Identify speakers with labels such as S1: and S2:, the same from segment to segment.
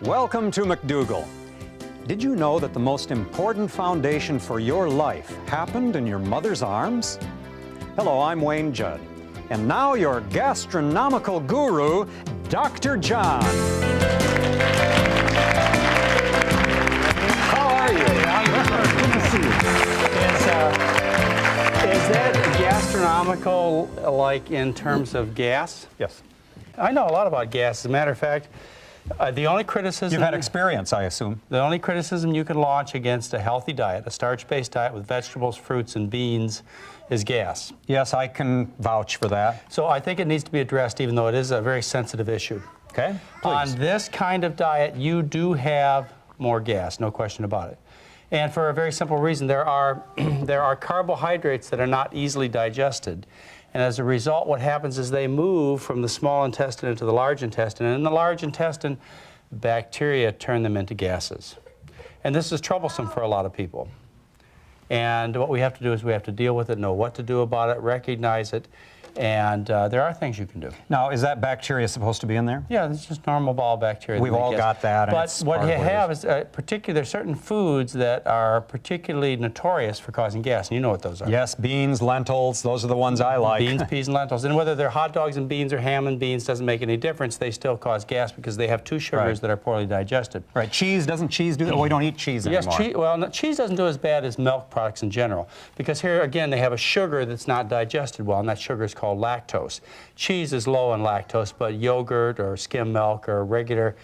S1: Welcome to McDougall. Did you know that the most important foundation for your life happened in your mother's arms? Hello, I'm Wayne Judd. And now your gastronomical guru, Dr. John. How are you?
S2: Good to see you. Is that gastronomical, like in terms of gas?
S1: Yes.
S2: I know a lot about gas. As a matter of fact, the only criticism...
S1: You've had experience, I assume.
S2: The only criticism you can launch against a healthy diet, a starch-based diet with vegetables, fruits, and beans, is gas.
S1: Yes, I can vouch for that.
S2: So I think it needs to be addressed, even though it is a very sensitive issue.
S1: Okay, please.
S2: On this kind of diet, you do have more gas, no question about it. And for a very simple reason, there are carbohydrates that are not easily digested. And as a result, what happens is they move from the small intestine into the large intestine. And in the large intestine, bacteria turn them into gases. And this is troublesome for a lot of people. And what we have to do is we have to deal with it, know what to do about it, recognize it. And there are things you can do.
S1: Now, is that bacteria supposed to be in there?
S2: Yeah, it's just normal bowel bacteria.
S1: We've all got that.
S2: But what you have is, there's certain foods that are particularly notorious for causing gas, and you know what those are.
S1: Yes, beans, lentils, those are the ones I like.
S2: Beans, peas, and lentils. And whether they're hot dogs and beans or ham and beans doesn't make any difference. They still cause gas because they have two sugars that are poorly digested.
S1: Right. Cheese, doesn't cheese do that? Well, we don't eat cheese anymore.
S2: Yes, cheese doesn't do as bad as milk products in general, because here, again, they have a sugar that's not digested well, and that sugar is called lactose. Cheese is low in lactose, but yogurt or skim milk or regular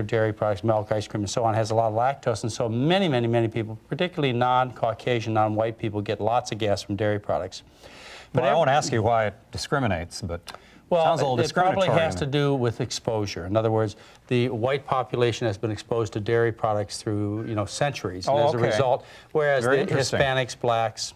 S2: dairy products, milk, ice cream, and so on, has a lot of lactose. And so many people, particularly non-Caucasian, non-white people, get lots of gas from dairy products. But
S1: I won't ask you why it discriminates, but sounds a little
S2: it
S1: discriminatory.
S2: probably has to do with exposure. In other words, the white population has been exposed to dairy products through, centuries. And as a result, whereas the Hispanics, blacks,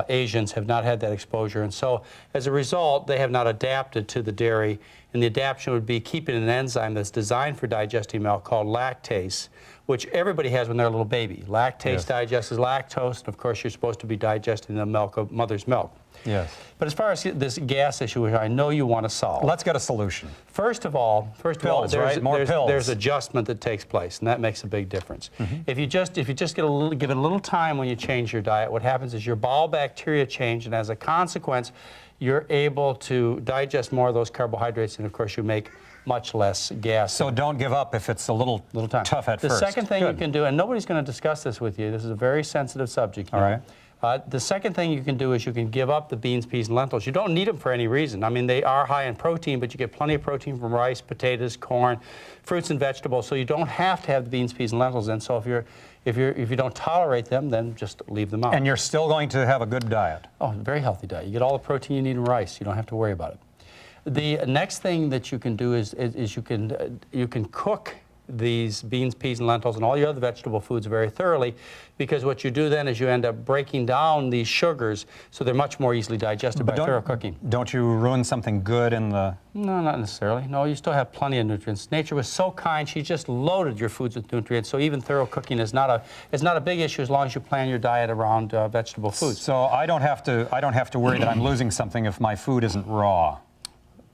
S2: Asians have not had that exposure, and so as a result they have not adapted to the dairy, and the adaptation would be keeping an enzyme that's designed for digesting milk called lactase, which everybody has when they're a little baby. Lactase digests lactose, and of course you're supposed to be digesting the milk of mother's milk.
S1: Yes.
S2: But as far as this gas issue, which I know you want to solve,
S1: let's get a solution.
S2: First of all, there's adjustment that takes place, and that makes a big difference. If you just give it a little time when you change your diet, what happens is your bowel bacteria change, and as a consequence, you're able to digest more of those carbohydrates, and of course you make much less gas.
S1: So don't give up if it's a little tough at first.
S2: The second thing you can do, and nobody's going to discuss this with you, this is a very sensitive subject.
S1: All right.
S2: The second thing you can do is you can give up the beans, peas, and lentils. You don't need them for any reason. I mean, they are high in protein, but you get plenty of protein from rice, potatoes, corn, fruits, and vegetables. So you don't have to have the beans, peas, and lentils in. So if you don't tolerate them, then just leave them out.
S1: And you're still going to have a good diet.
S2: Oh, very healthy diet. You get all the protein you need in rice. You don't have to worry about it. The next thing that you can do is you can cook these beans, peas, and lentils and all your other vegetable foods very thoroughly, because what you do then is you end up breaking down these sugars so they're much more easily digested by thorough cooking.
S1: Don't you ruin something good in the...
S2: No, not necessarily. No, you still have plenty of nutrients. Nature was so kind, she just loaded your foods with nutrients, so even thorough cooking is not a big issue as long as you plan your diet around vegetable foods.
S1: So I don't have to worry that I'm losing something if my food isn't raw.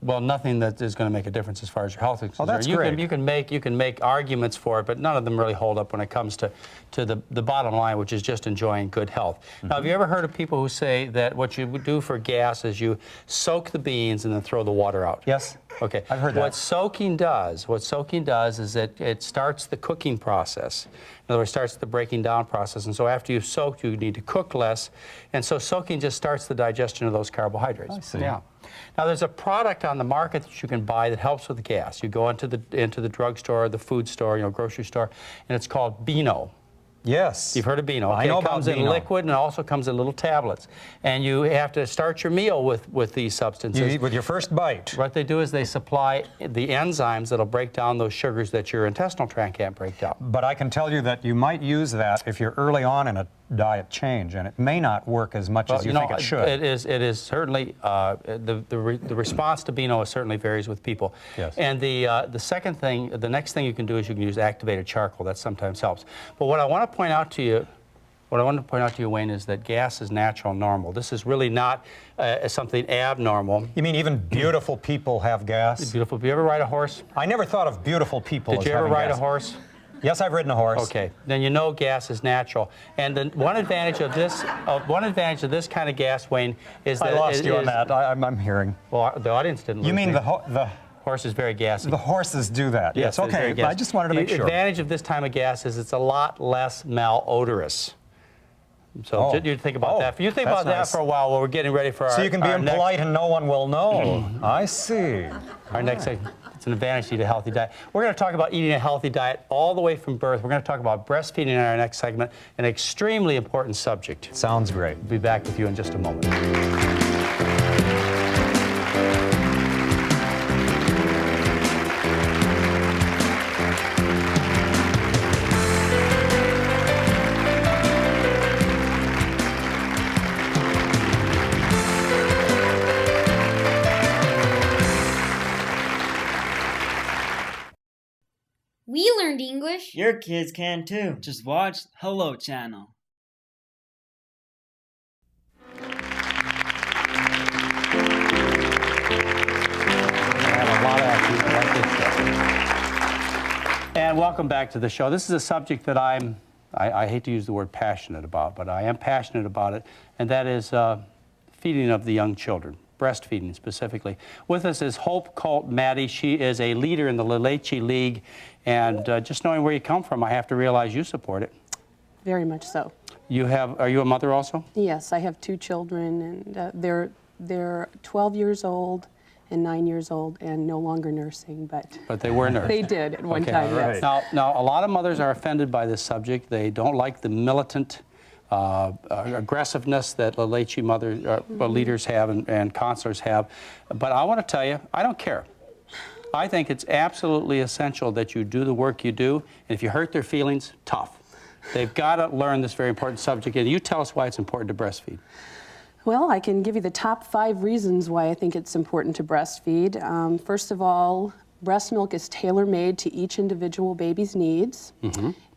S2: Well, nothing that is going to make a difference as far as your health is concerned.
S1: Oh, that's great.
S2: You can make arguments for it, but none of them really hold up when it comes to the bottom line, which is just enjoying good health. Now, have you ever heard of people who say that what you do for gas is you soak the beans and then throw the water out?
S1: Yes.
S2: Okay.
S1: I've heard that.
S2: What soaking does is that it starts the cooking process. In other words, it starts the breaking down process. And so after you've soaked, you need to cook less. And so soaking just starts the digestion of those carbohydrates.
S1: I see.
S2: Yeah. Now, there's a product on the market that you can buy that helps with the gas. You go into the drugstore, the food store, grocery store, and it's called Beano.
S1: Yes.
S2: You've heard of Beano. Okay,
S1: I know
S2: it comes
S1: about
S2: in
S1: Beano.
S2: liquid, and it also comes in little tablets. And you have to start your meal with these substances.
S1: You eat with your first bite.
S2: What they do is they supply the enzymes that'll break down those sugars that your intestinal tract can't break down.
S1: But I can tell you that you might use that if you're early on in a diet change, and it may not work as much as you think it should.
S2: It is certainly, the response to Beano certainly varies with people.
S1: Yes.
S2: And the next thing you can do is you can use activated charcoal. That sometimes helps. But what I want to point out to you What I wanted to point out to you, Wayne, is that gas is natural and normal. This is really not something abnormal.
S1: You mean even beautiful people have gas?
S2: Beautiful. Do you ever ride a horse?
S1: I never thought of beautiful people
S2: Did
S1: as
S2: you ever
S1: having
S2: ride
S1: gas.
S2: a horse?
S1: Yes, I've ridden a horse.
S2: Okay, then you know gas is natural. And the one advantage of this kind of gas, Wayne, is that
S1: I lost you on that. I'm hearing.
S2: Well, the audience didn't.
S1: You
S2: lose
S1: mean
S2: me.
S1: the
S2: horse is very gassy.
S1: the horses do that? Yes.
S2: it's very
S1: Okay.
S2: gassy.
S1: I just wanted to make
S2: The
S1: sure.
S2: advantage of this time of gas is it's a lot less malodorous. So you think about that. You think
S1: that's
S2: about that
S1: nice.
S2: for a while while we're getting ready for
S1: So you can be
S2: our
S1: impolite and no one will know. I see.
S2: Our next segment, it's an advantage to eat a healthy diet. We're going to talk about eating a healthy diet all the way from birth. We're going to talk about breastfeeding in our next segment, an extremely important subject.
S1: Sounds great.
S2: We'll be back with you in just a moment.
S3: We learned English.
S4: Your kids can too.
S5: Just watch Hello Channel.
S2: And welcome back to the show. This is a subject that I hate to use the word passionate about, but I am passionate about it, and that is feeding of the young children, breastfeeding specifically. With us is Hope Colt Maddie. She is a leader in the La Leche League, and just knowing where you come from, I have to realize you support it.
S6: Very much so.
S2: Are you a mother also?
S6: Yes, I have 2 children, and they're 12 years old and 9 years old, and no longer nursing,
S2: But they were nursed.
S6: they did at one
S2: Okay,
S6: time.
S1: all
S6: Yes.
S1: right.
S2: Now, a lot of mothers are offended by this subject. They don't like the militant aggressiveness that La Leche leaders have and counselors have. But I want to tell you, I don't care. I think it's absolutely essential that you do the work you do, and if you hurt their feelings, tough. They've got to learn this very important subject, and you tell us why it's important to breastfeed.
S6: Well, I can give you the top 5 reasons why I think it's important to breastfeed. First of all, breast milk is tailor-made to each individual baby's needs.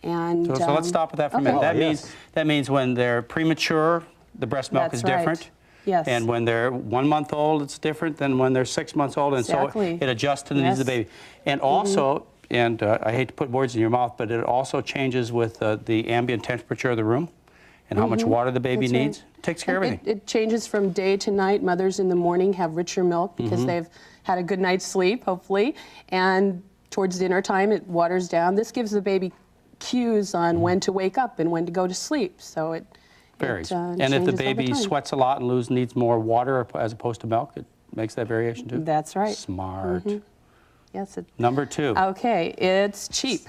S6: And
S2: So let's stop with that for a minute.
S6: okay.
S2: That means when they're premature, the breast milk
S6: That's
S2: is different.
S6: right. Yes.
S2: And when they're 1 month old, it's different than when they're 6 months old, and
S6: Exactly.
S2: so it adjusts to the needs of the
S6: Yes.
S2: baby. And also, and I hate to put words in your mouth, but it also changes with the ambient temperature of the room and how much water the baby
S6: That's right.
S2: needs. Takes care of everything.
S6: It changes from day to night. Mothers in the morning have richer milk because they've had a good night's sleep, hopefully. And towards dinner time, it waters down. This gives the baby cues on when to wake up and when to go to sleep. So it
S2: Varies.
S6: and
S2: And if the
S6: changes over
S2: baby
S6: time.
S2: sweats a lot and needs more water as opposed to milk, it makes that variation too?
S6: That's right.
S2: Smart.
S6: Yes.
S2: Number 2.
S6: Okay, it's cheap.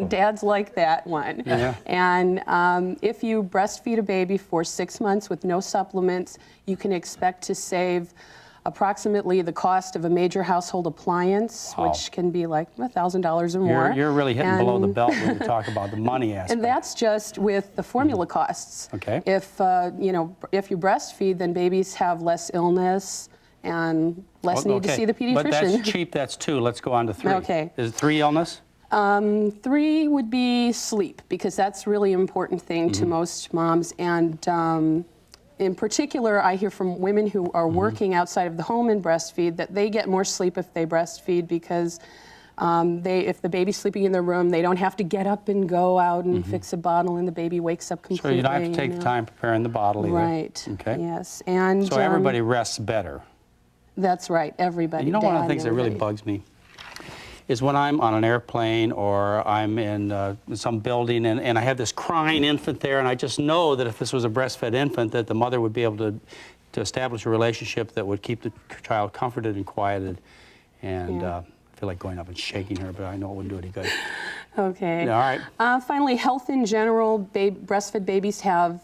S6: Dads like that one.
S2: Yeah.
S6: And if you breastfeed a baby for 6 months with no supplements, you can expect to save approximately the cost of a major household appliance,
S2: Wow.
S6: which can be like $1,000 or more.
S2: You're really hitting below the
S6: And-
S2: belt when you talk about the money aspect.
S6: And that's just with the formula costs.
S2: Okay.
S6: If if you breastfeed, then babies have less illness and less need to see the pediatrician.
S2: But that's cheap, that's 2. Let's go on to 3.
S6: Okay.
S2: Is it 3 illness?
S6: 3 would be sleep, because that's a really important thing to most moms. And in particular, I hear from women who are working outside of the home and breastfeed that they get more sleep if they breastfeed because if the baby's sleeping in their room, they don't have to get up and go out and fix a bottle, and the baby wakes up completely.
S2: So you don't have to take
S6: you
S2: the
S6: know.
S2: time preparing the bottle either.
S6: Right.
S2: Okay.
S6: Yes. And
S2: So everybody rests better.
S6: That's right. Everybody.
S2: You know, one of the
S6: Dad,
S2: things that really
S6: everybody.
S2: bugs me is when I'm on an airplane or I'm in some building and I have this crying infant there, and I just know that if this was a breastfed infant, that the mother would be able to establish a relationship that would keep the child comforted and quieted. And
S6: Yeah.
S2: I feel like going up and shaking her, but I know it wouldn't do any good.
S6: Okay.
S2: All right.
S6: Finally, health in general. Breastfed babies have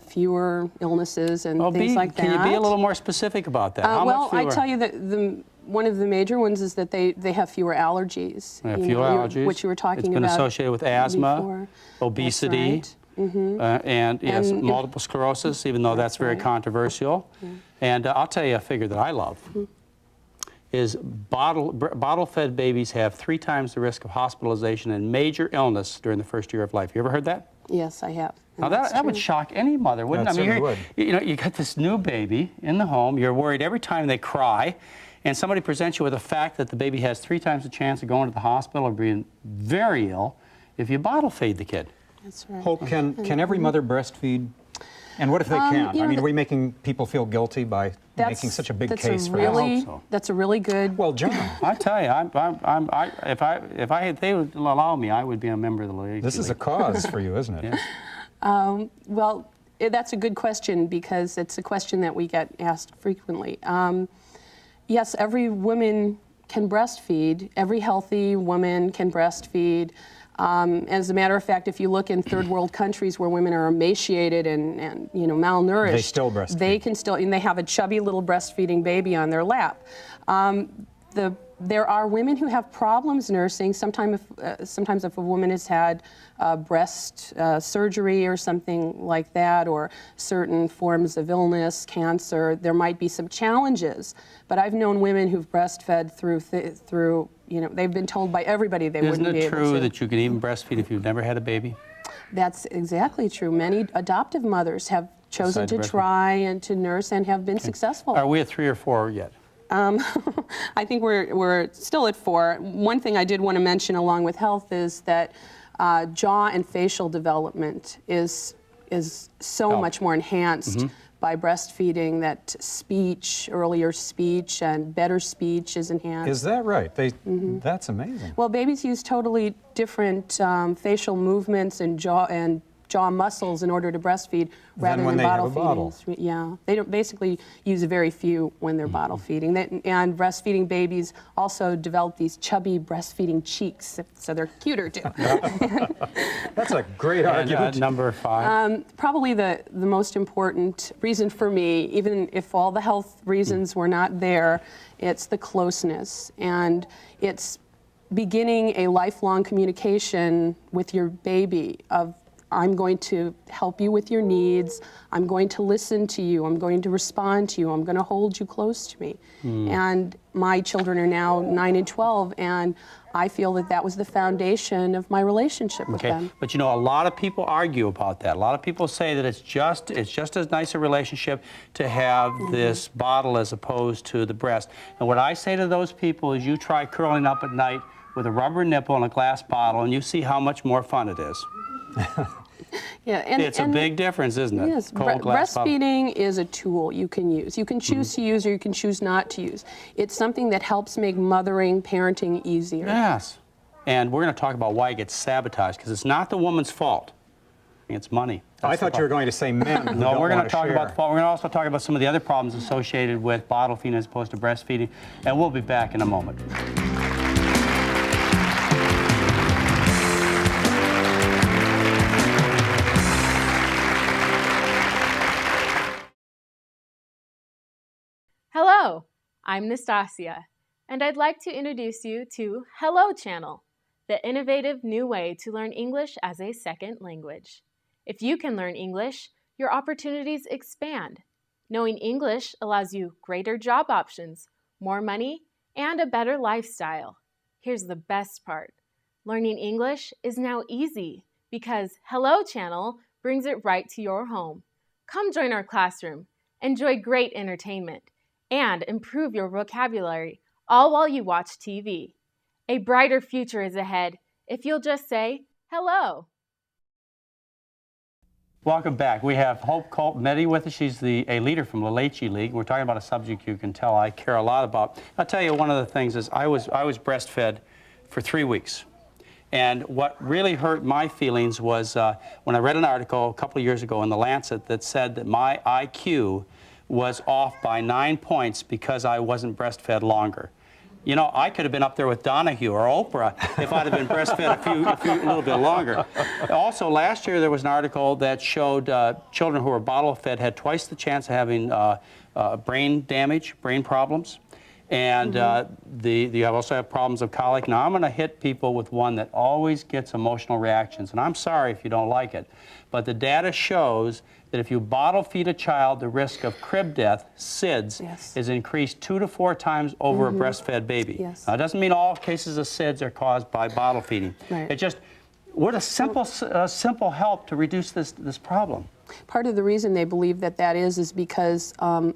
S6: fewer illnesses and things like that.
S2: Can you be a little more specific about that? How
S6: well,
S2: much fewer?
S6: I tell you that one of the major ones is that they have fewer allergies.
S2: They have
S6: you
S2: fewer
S6: know,
S2: allergies.
S6: which you were talking about.
S2: It's been associated with asthma,
S6: before.
S2: obesity,
S6: That's right.
S2: and yes,
S6: And-
S2: multiple sclerosis, even though that's very
S6: right.
S2: controversial. And I'll tell you a figure that I love. Is bottle-fed babies have 3 times the risk of hospitalization and major illness during the first year of life. You ever heard that?
S6: Yes, I have. And
S2: Now
S6: that's
S2: that would
S6: true.
S2: shock any mother, wouldn't
S1: That
S2: it? I mean,
S1: certainly
S2: you know, you got this new baby in the home. You're worried every time they cry, and somebody presents you with the fact that the baby has 3 times the chance of going to the hospital or being very ill if you bottle feed the kid.
S6: That's right.
S1: Hope, can every mother breastfeed? And what if they can't?
S6: you
S1: I
S6: know,
S1: mean, are we making people feel guilty by making such a big case for
S2: I
S6: really,
S2: hope so.
S6: That's a really good.
S1: Well, John,
S2: I tell you, if they would allow me, I would be a member of the league.
S1: this is a cause for you, isn't it?
S2: Yes.
S6: Well, that's a good question because it's a question that we get asked frequently. Yes, every woman can breastfeed. Every healthy woman can breastfeed. As a matter of fact, if you look in third world countries where women are emaciated and you know malnourished,
S1: They still breastfeed.
S6: They can still, and they have a chubby little breastfeeding baby on their lap. There are women who have problems nursing. Sometimes if a woman has had breast surgery or something like that, or certain forms of illness, cancer, there might be some challenges. But I've known women who've breastfed through you know, they've been told by everybody they wouldn't be able to.
S2: Isn't it true that you can even breastfeed if you've never had a baby?
S6: That's exactly true. Many adoptive mothers have chosen
S2: Decided
S6: to
S2: to breastfeed.
S6: try and to nurse and have been successful.
S2: Are we at 3 or 4 yet?
S6: I think we're still at 4. One thing I did want to mention along with health is that jaw and facial development is so much more enhanced by breastfeeding, that earlier speech and better speech is enhanced.
S1: Is that right? That's amazing.
S6: Well, babies use totally different facial movements and jaw muscles in order to breastfeed rather
S1: when
S6: than
S1: they have a bottle.
S6: feeding. Yeah, they don't basically use very few when they're bottle feeding. And breastfeeding babies also develop these chubby breastfeeding cheeks, so they're cuter too.
S1: That's a great argument.
S2: And number 5.
S6: Probably the most important reason for me, even if all the health reasons were not there, it's the closeness. And it's beginning a lifelong communication with your baby of, I'm going to help you with your needs. I'm going to listen to you. I'm going to respond to you. I'm going to hold you close to me. And my children are now 9 and 12, and I feel that that was the foundation of my relationship with them.
S2: But you know, a lot of people argue about that. A lot of people say that it's just as nice a relationship to have this bottle as opposed to the breast. And what I say to those people is, you try curling up at night with a rubber nipple and a glass bottle, and you see how much more fun it is.
S6: Yeah, and
S2: It's a big difference, isn't it?
S6: Yes,
S2: Cold glass bottle.
S6: breastfeeding is a tool you can use. You can choose to use or you can choose not to use. It's something that helps make mothering, parenting easier.
S2: Yes. And we're going to talk about why it gets sabotaged, because it's not the woman's fault. It's money.
S1: I thought you were going to say men who
S2: No,
S1: don't
S2: we're going
S1: want
S2: to talk
S1: share.
S2: about the fault. We're going to also talk about some of the other problems associated with bottle feeding as opposed to breastfeeding, and we'll be back in a moment.
S4: Hello, I'm Nastasia, and I'd like to introduce you to Hello Channel, the innovative new way to learn English as a second language. If you can learn English, your opportunities expand. Knowing English allows you greater job options, more money, and a better lifestyle. Here's the best part. Learning English is now easy because Hello Channel brings it right to your home. Come join our classroom, enjoy great entertainment, and improve your vocabulary, all while you watch TV. A brighter future is ahead if you'll just say hello.
S2: Welcome back. We have Hope Colt-Meddy with us. She's a leader from La Leche League. We're talking about a subject you can tell I care a lot about. I'll tell you, one of the things is I was breastfed for 3 weeks. And what really hurt my feelings was when I read an article a couple of years ago in The Lancet that said that my IQ was off by 9 points because I wasn't breastfed longer. You know, I could have been up there with Donahue or Oprah if I'd have been breastfed a little bit longer. Also, last year there was an article that showed children who were bottle fed had twice the chance of having brain damage, brain problems. And you also have problems of colic. Now, I'm going to hit people with one that always gets emotional reactions, and I'm sorry if you don't like it, but the data shows that if you bottle feed a child, the risk of crib death, SIDS, is increased 2 to 4 times over a breastfed baby.
S6: Yes.
S2: Now, it doesn't mean all cases of SIDS are caused by bottle feeding.
S6: Right.
S2: It just, What a simple help to reduce this problem.
S6: Part of the reason they believe that that is because a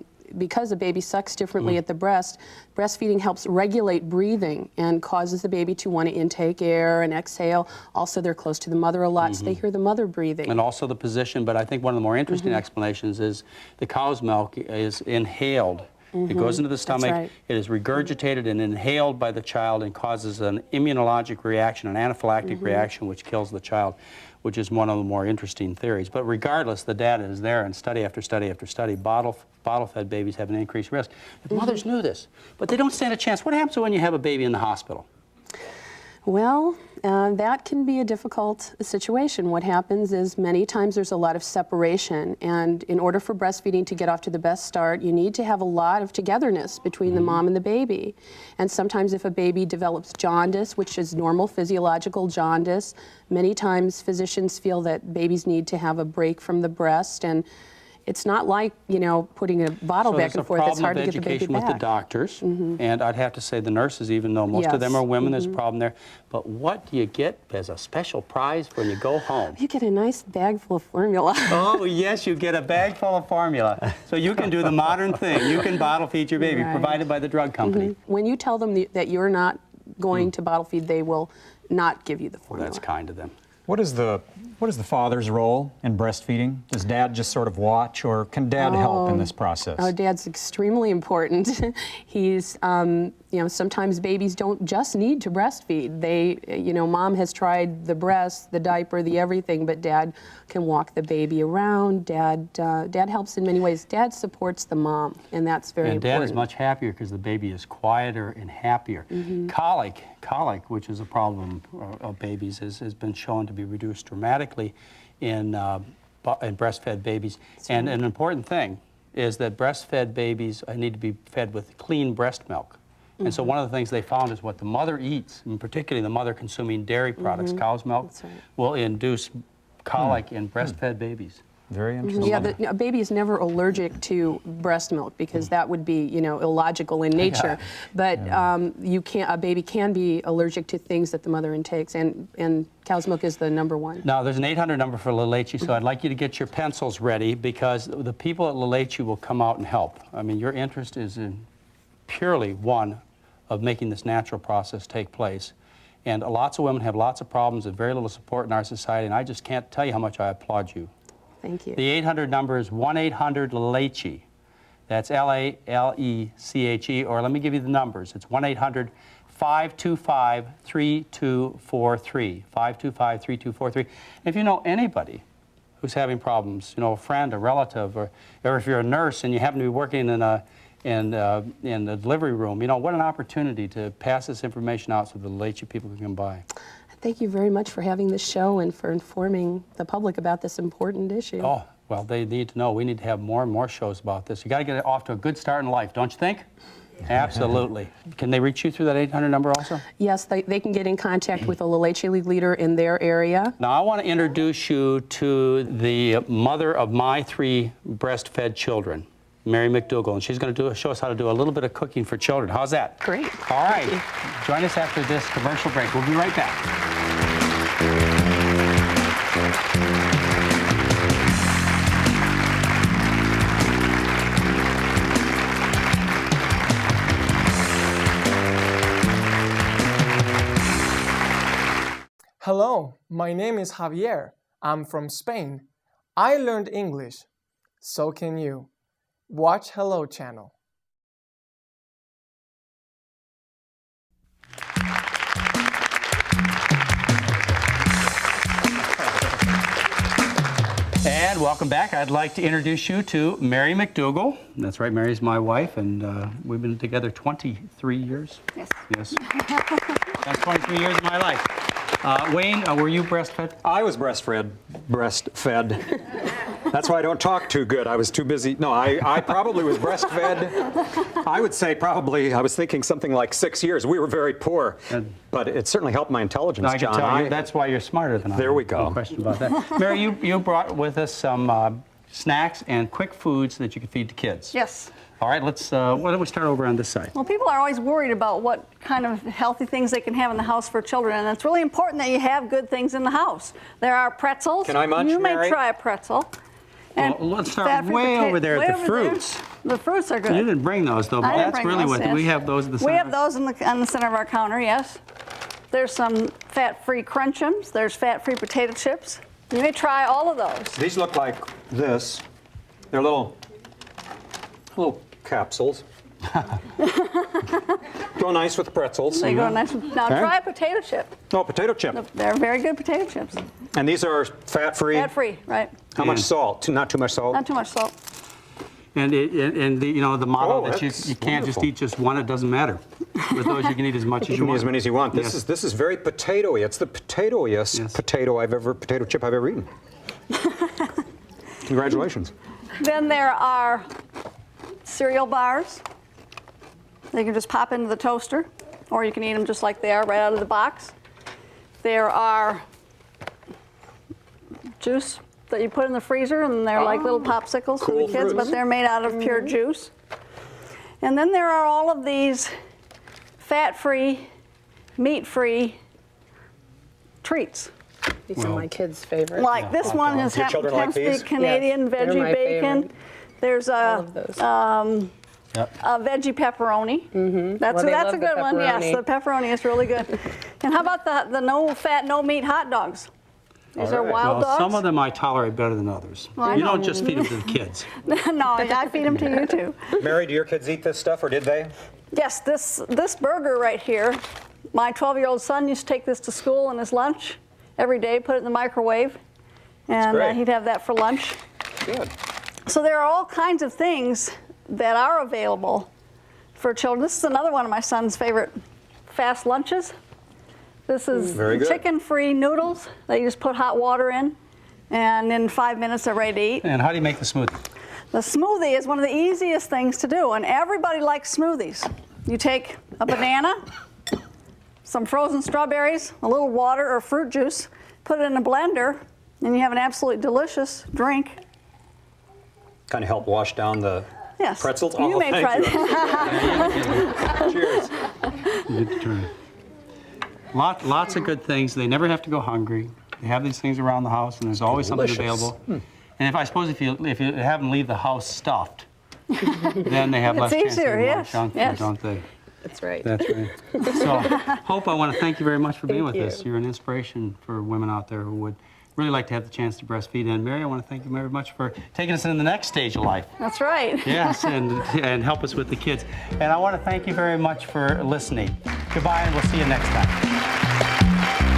S6: baby sucks differently at the breast, breastfeeding helps regulate breathing and causes the baby to want to intake air and exhale. Also, they're close to the mother a lot, so they hear the mother breathing.
S2: And also the position, but I think one of the more interesting explanations is the cow's milk is inhaled. It goes into the stomach,
S6: right.
S2: It is regurgitated and inhaled by the child and causes an immunologic reaction, an anaphylactic reaction, which kills the child, which is one of the more interesting theories. But regardless, the data is there, and study after study after study, bottle-fed babies have an increased risk. If mothers knew this, but they don't stand a chance. What happens when you have a baby in the hospital?
S6: Well, that can be a difficult situation. What happens is many times there's a lot of separation, and in order for breastfeeding to get off to the best start, you need to have a lot of togetherness between the mom and the baby. And sometimes if a baby develops jaundice, which is normal physiological jaundice, many times physicians feel that babies need to have a break from the breast, and it's not like, you know, putting a bottle back and forth. It's hard to get the baby back.
S2: With the doctors, and I'd have to say the nurses, even though most of them are women, there's a problem there. But what do you get as a special prize when you go home?
S6: You get a nice bag full of formula.
S2: Oh, yes, you get a bag full of formula. So you can do the modern thing. You can bottle feed your baby, provided by the drug company.
S6: When you tell them that you're not going to bottle feed, they will not give you the formula.
S2: That's kind of them.
S1: What is the father's role in breastfeeding? Does dad just sort of watch, or can dad help in this process?
S6: Oh, dad's extremely important. He's, you know, sometimes babies don't just need to breastfeed. They, you know, mom has tried the breast, the diaper, the everything, but dad can walk the baby around. Dad helps in many ways. Dad supports the mom, and that's very important.
S2: And dad is much happier because the baby is quieter and happier. Colic, which is a problem of babies, has been shown to be reduced dramatically in breastfed babies. And an important thing is that breastfed babies need to be fed with clean breast milk. And so one of the things they found is what the mother eats, and particularly the mother consuming dairy products, cow's milk, will induce colic in breastfed babies.
S1: Very interesting.
S6: Yeah, a baby is never allergic to breast milk because that would be, you know, illogical in nature. But a baby can be allergic to things that the mother intakes, and cow's milk is the number one.
S2: Now, there's an 800 number for La Leche, so I'd like you to get your pencils ready because the people at La Leche will come out and help. I mean, your interest is in purely one of making this natural process take place. And lots of women have lots of problems and very little support in our society, and I just can't tell you how much I applaud you.
S6: Thank you.
S2: The 800 number is 1-800-LALECHE. That's L-A-L-E-C-H-E, or let me give you the numbers. It's 1-800-525-3243, 525-3243. If you know anybody who's having problems, you know, a friend, a relative, or if you're a nurse and you happen to be working in the delivery room, you know, what an opportunity to pass this information out so the Leche people can come by.
S6: Thank you very much for having this show and for informing the public about this important issue.
S2: Oh, well, they need to know. We need to have more and more shows about this. You got to get it off to a good start in life, don't you think? Absolutely. Can they reach you through that 800 number also?
S6: Yes, they can get in contact with a La Leche League leader in their area.
S2: Now, I want to introduce you to the mother of my 3 breastfed children, Mary McDougall, and she's going to show us how to do a little bit of cooking for children. How's that?
S6: Great.
S2: All right. Join us after this commercial break. We'll be right back.
S7: Hello, my name is Javier. I'm from Spain. I learned English. So can you. Watch Hello Channel.
S2: And welcome back. I'd like to introduce you to Mary McDougall. That's right, Mary's my wife, and we've been together 23 years.
S8: Yes.
S2: Yes. That's 23 years of my life. Wayne, were you breastfed?
S1: I was breastfed. That's why I don't talk too good. I was too busy. No, I probably was breastfed. I would say probably, I was thinking something like 6 years. We were very poor, but it certainly helped my intelligence,
S2: I can
S1: John.
S2: tell you, that's why you're smarter than I am.
S1: There we go.
S2: No question about that. Mary, you brought with us some snacks and quick foods that you can feed to kids.
S8: Yes.
S2: All right, let's, why don't we start over on this side?
S8: Well, people are always worried about what kind of healthy things they can have in the house for children, and it's really important that you have good things in the house. There are pretzels.
S1: Can I munch,
S8: You may
S1: Mary?
S8: try a pretzel. And
S2: Well, let's start
S8: fat-free
S2: way over there
S8: way
S2: at the
S8: over there.
S2: fruits.
S8: The fruits are good.
S2: You didn't bring those, though,
S8: I
S2: but
S8: didn't
S2: that's
S8: bring
S2: really
S8: those,
S2: what,
S8: yes.
S2: we have those in the center.
S8: We have those on the center of our counter, yes. There's some fat-free Crunchums. There's fat-free potato chips. You may try all of those.
S1: These look like this. They're little capsules. Go nice with pretzels.
S8: They go nice. Now
S1: Okay.
S8: try a potato chip.
S1: Oh, potato chip.
S8: They're very good potato chips.
S1: And these are fat-free.
S8: Fat-free, right?
S1: How much
S2: Yeah.
S1: salt? Not too much salt.
S8: Not too much salt.
S2: And the, you know, the motto
S1: Oh,
S2: that you
S1: that's
S2: can't just
S1: wonderful.
S2: eat just one, it doesn't matter. With those, you can eat as much as
S1: You
S2: you
S1: can eat
S2: want.
S1: as many as you want.
S2: Yes.
S1: This is very potato-y. It's the potatoiest
S2: Yes.
S1: potato chip I've ever eaten. Congratulations.
S8: Then there are cereal bars. They can just pop into the toaster, or you can eat them just like they are, right out of the box. There are juice that you put in the freezer, and they're like little popsicles for
S1: Cool
S8: the kids, but
S1: fruits.
S8: they're made out of pure juice. And then there are all of these fat-free, meat-free treats.
S6: These are my kids' favorite.
S8: Like this one has
S1: Your children like
S8: happens to be
S1: these?
S8: Canadian
S6: Yes, they're
S8: veggie
S6: my
S8: bacon.
S6: favorite.
S8: There's
S6: All
S8: a
S6: of those.
S8: a veggie pepperoni. That's
S6: Well, they
S8: that's
S6: love
S8: a
S6: the
S8: good one. Yes,
S6: pepperoni.
S8: the pepperoni is really good. And how about the no fat, no meat hot dogs? These are
S1: right.
S8: wild
S2: Well,
S8: dogs.
S2: some of them I tolerate better than others.
S8: I
S2: You
S8: know.
S2: don't just feed them to the kids.
S8: No, I feed them to you too.
S1: Mary, do your kids eat this stuff, or did they?
S8: Yes, this burger right here. My 12-year-old son used to take this to school in his lunch every day, put it in the microwave, and
S1: great.
S8: he'd have that for lunch.
S1: Good.
S8: So there are all kinds of things that are available for children. This is another one of my son's favorite fast lunches. This is
S1: Very good.
S8: chicken-free noodles that you just put hot water in, and in 5 minutes they're ready to eat.
S2: And how do you make the smoothie?
S8: The smoothie is one of the easiest things to do, and everybody likes smoothies. You take a banana, some frozen strawberries, a little water or fruit juice, put it in a blender, and you have an absolutely delicious drink.
S1: Kind of help wash down the
S8: Yes.
S1: pretzels.
S8: You may
S1: thank
S8: try
S1: you.
S8: that.
S1: Cheers.
S2: Good turn. Lots of good things. They never have to go hungry. They have these things around the house, and there's always
S1: Delicious.
S2: something available. And if you have them leave the house stuffed, then they have
S8: It's
S2: less chance
S8: easier,
S2: of more
S8: yes,
S2: junk
S8: yes.
S2: food, don't they?
S6: That's right.
S2: That's right. So, Hope, I want to thank you very much for being
S6: Thank
S2: with us.
S6: you.
S2: You're an inspiration for women out there who would really like to have the chance to breastfeed. And Mary, I want to thank you very much for taking us into the next stage of life.
S8: That's right.
S2: Yes, and help us with the kids. And I want to thank you very much for listening. Goodbye, and we'll see you next time.